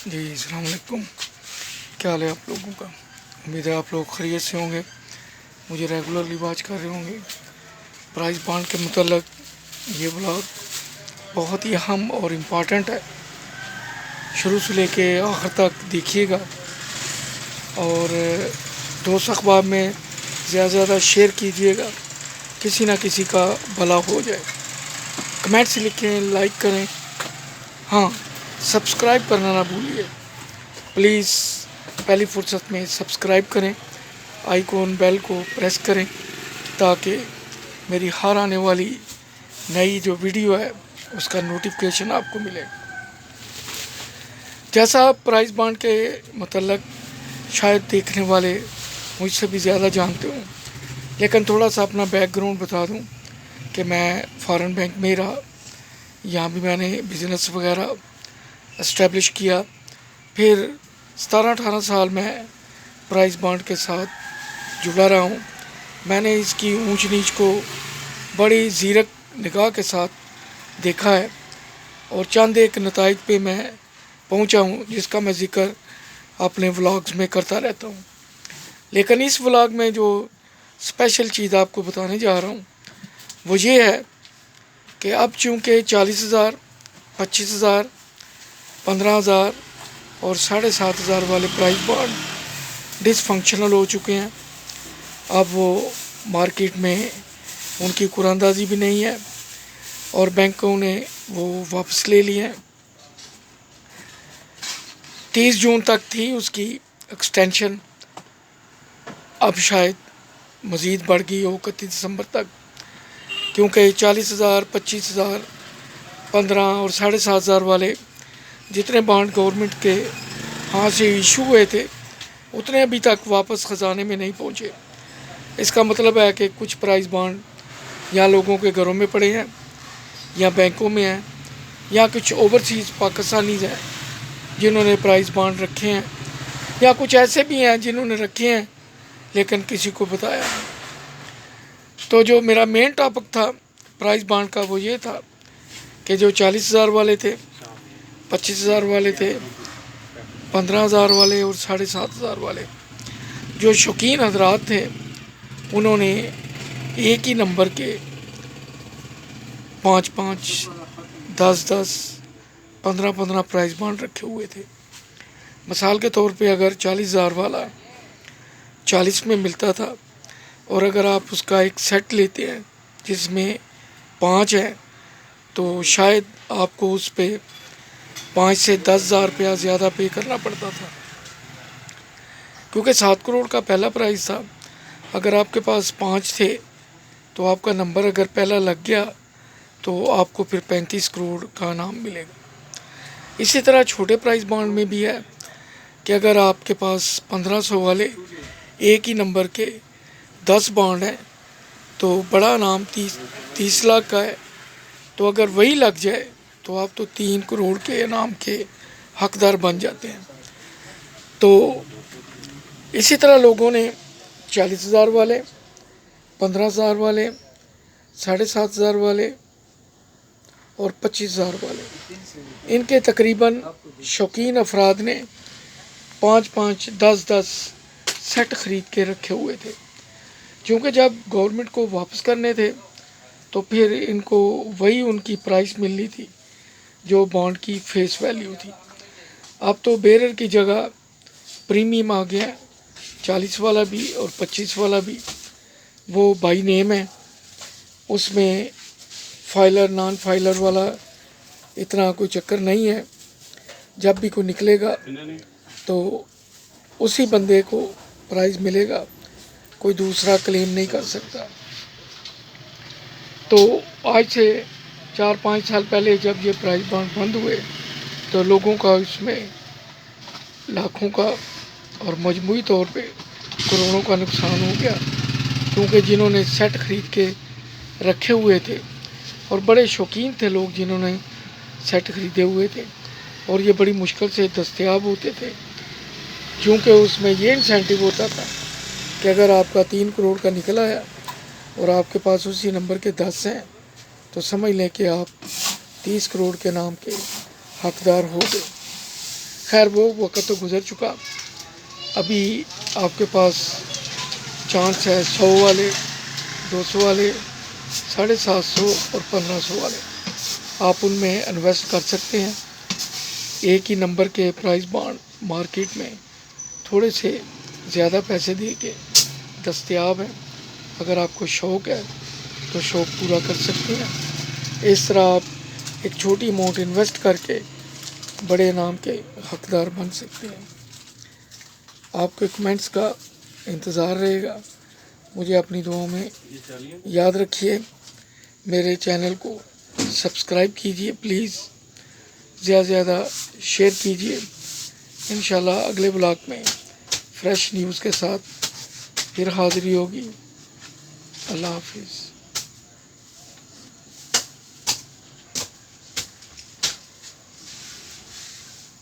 जी अस्सलाम वालेकुम। क्या हाल है आप लोगों का? उम्मीद है आप लोग खैरियत से होंगे, मुझे रेगुलरली वॉच कर रहे होंगे। प्राइस बॉन्ड के मतलब ये ब्लॉग बहुत ही अहम और इम्पॉर्टेंट है, शुरू से लेके आखिर तक देखिएगा और दोस्त अखबार में ज़्यादा से ज़्यादा शेयर कीजिएगा, किसी ना किसी का भला हो जाए। कमेंट्स लिखें, लाइक करें, हाँ सब्सक्राइब करना ना भूलिए प्लीज़। पहली फुर्सत में सब्सक्राइब करें, आइकॉन बेल को प्रेस करें ताकि मेरी हर आने वाली नई जो वीडियो है उसका नोटिफिकेशन आपको मिले। जैसा आप प्राइस बॉन्ड के मतलब शायद देखने वाले मुझसे भी ज़्यादा जानते हों, लेकिन थोड़ा सा अपना बैकग्राउंड बता दूं कि मैं फॉरेन बैंक में रहा, यहाँ भी मैंने बिज़नेस वगैरह इस्टेब्लिश किया। फिर 17-18 साल मैं प्राइस बॉन्ड के साथ जुड़ा रहा हूँ। मैंने इसकी ऊंच नीच को बड़ी ज़ीरक निगाह के साथ देखा है और चंद एक नताइज पे मैं पहुँचा हूँ जिसका मैं ज़िक्र अपने व्लॉग्स में करता रहता हूँ। लेकिन इस व्लॉग में जो स्पेशल चीज़ आपको बताने जा रहा हूँ वो ये है कि अब चूँकि 40,000, 25,000, 15,000 और 7,500 वाले प्राइस बॉन्ड डिसफंक्शनल हो चुके हैं। अब वो मार्केट में उनकी कुरानंदाजी भी नहीं है और बैंकों ने वो वापस ले लिए हैं। 30 जून तक थी उसकी एक्सटेंशन, अब शायद मज़ीद बढ़ गई हो 31 दिसंबर तक, क्योंकि 40,000, 25,000, 15 और 7,500 वाले जितने बॉन्ड गवर्नमेंट के हाथ से इशू हुए थे उतने अभी तक वापस ख़जाने में नहीं पहुँचे। इसका मतलब है कि कुछ प्राइस बॉन्ड या लोगों के घरों में पड़े हैं या बैंकों में हैं या कुछ ओवरसीज़ पाकिस्तानीज़ हैं जिन्होंने प्राइस बॉन्ड रखे हैं, या कुछ ऐसे भी हैं जिन्होंने रखे हैं लेकिन किसी को बताया नहीं। तो जो मेरा मेन टॉपिक था प्राइस बॉन्ड का वो ये था कि जो 40,000 वाले थे, 25,000 वाले थे, 15,000 वाले और 7,500 वाले जो शौकीन हजरात थे उन्होंने एक ही नंबर के 5-5, 10-10, 15-15 प्राइस बॉन्ड रखे हुए थे। मिसाल के तौर पे अगर 40,000 वाला 40 में मिलता था और अगर आप उसका एक सेट लेते हैं जिसमें 5 हैं तो शायद आपको उस पे 5 से 10,000 रुपया ज़्यादा पे करना पड़ता था, क्योंकि 7 करोड़ का पहला प्राइस था। अगर आपके पास 5 थे तो आपका नंबर अगर पहला लग गया तो आपको फिर 35 करोड़ का इनाम मिलेगा। इसी तरह छोटे प्राइस बॉन्ड में भी है कि अगर आपके पास 1500 वाले एक ही नंबर के 10 बॉन्ड हैं तो बड़ा इनाम 30 लाख का है। तो अगर वही लग जाए तो आप तो 3 करोड़ के इनाम के हकदार बन जाते हैं। तो इसी तरह लोगों ने 40,000 वाले, 15,000 वाले, 7,500 वाले और 25,000 वाले, इनके तकरीबन शौकीन अफराद ने 5-5, 10-10 सेट ख़रीद के रखे हुए थे, क्योंकि जब गवर्नमेंट को वापस करने थे तो फिर इनको वही उनकी प्राइस मिलनी थी जो बॉन्ड की फेस वैल्यू थी। अब तो बेरर की जगह प्रीमियम आ गया, 40 वाला भी और 25 वाला भी वो बाई नेम है, उसमें फाइलर नॉन फाइलर वाला इतना कोई चक्कर नहीं है। जब भी कोई निकलेगा तो उसी बंदे को प्राइज़ मिलेगा, कोई दूसरा क्लेम नहीं कर सकता। तो आज से 4-5 साल पहले जब ये प्राइस बॉन्ड बंद हुए तो लोगों का इसमें लाखों का और मजमूई तौर पे करोड़ों का नुकसान हो गया, क्योंकि जिन्होंने सेट ख़रीद के रखे हुए थे और बड़े शौकीन थे लोग जिन्होंने सेट ख़रीदे हुए थे और ये बड़ी मुश्किल से दस्तयाब होते थे, क्योंकि उसमें ये इंसेंटिव होता था कि अगर आपका 3 करोड़ का निकला है और आपके पास उसी नंबर के 10 हैं तो समझ लें कि आप 30 करोड़ के नाम के हकदार हो गए। खैर वो वक्त तो गुज़र चुका। अभी आपके पास चांस है 100 वाले, 200 वाले, 750 और 1500 वाले। आप उनमें इन्वेस्ट कर सकते हैं। एक ही नंबर के प्राइस बॉन्ड मार्केट में थोड़े से ज़्यादा पैसे दे के दस्तयाब हैं। अगर आपको शौक़ है तो शौक़ पूरा कर सकते हैं। इस तरह आप एक छोटी अमाउंट इन्वेस्ट करके बड़े इनाम के हकदार बन सकते हैं। आपके कमेंट्स का इंतज़ार रहेगा। मुझे अपनी दुआओं में याद रखिए। मेरे चैनल को सब्सक्राइब कीजिए प्लीज़, ज़्यादा से ज़्यादा शेयर कीजिए। इंशाल्लाह अगले ब्लॉग में फ्रेश न्यूज़ के साथ फिर हाज़िरी होगी। अल्लाह हाफिज़।